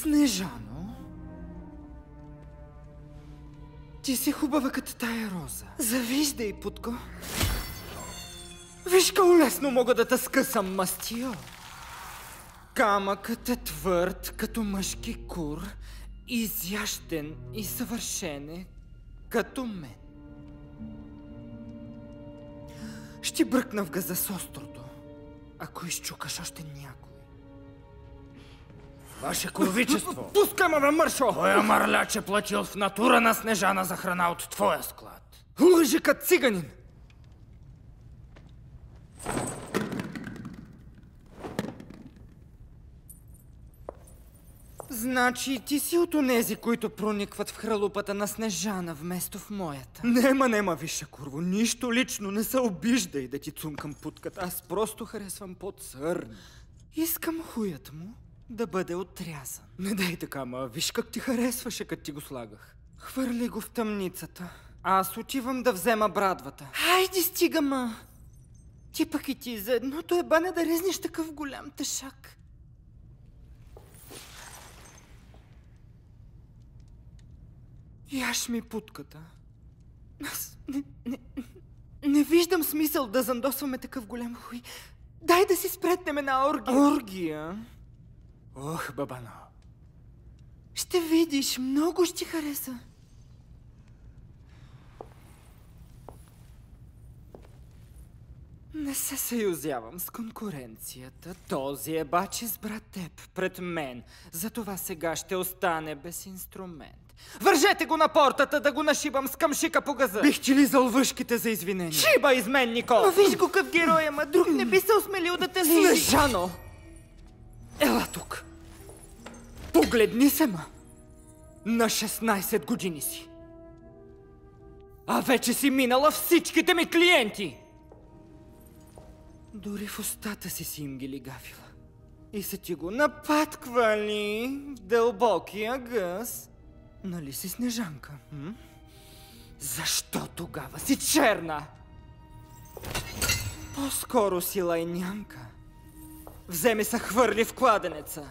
Снежано, ти си хубава като тая роза. Завиждай, Путко. Виж колко лесно мога да те скъсам, мастио. Камъкът е твърд като мъжки кур, изящен и съвършен като мен. Ще бръкна в газа с острото, ако изчукаш още някой. Ваше курвичество! Пускай ме, бе, мършо! Той мърляч е платил в натура на Снежана за храна от твоя склад. Лъжи като циганин! Значи ти си от онези, които проникват в хралупата на Снежана вместо в моята. Нема, виша курво, нищо лично, не се обиждай да ти цункам путката. Аз просто харесвам по-църни. Искам хуят му да бъде отрязан. Не дай така, ма виж как ти харесваше, като ти го слагах. Хвърли го в тъмницата. Аз отивам да взема брадвата. Хайде, стига, ма! Ти пък и ти за едното ебане да резнеш такъв голям тъшак. Яш ми путката. Аз не виждам смисъл да зандосваме такъв голям хуй. Дай да си спретнем една оргия. Оргия? Ох, бабано. Ще видиш, много ще ти хареса. Не се съюзявам с конкуренцията. Този ебач избра теб пред мен. Затова сега ще остане без инструмент. Вържете го на портата да го нашибам с камшика по газа. Бих ти лизал въшките за извинение. Шиба изменнико! Ма виж го къв герой, ама друг не би се осмелил да те лижи. Снежано! Ела тук. Погледни се, ма. На 16 години си. А вече си минала всичките ми клиенти. Дори в устата си им ги лигавила. И са ти го напатквали в дълбокия гъс. Нали си Снежанка? Защо тогава си черна? По-скоро си лайнянка. Вземи се хвърли в кладенеца.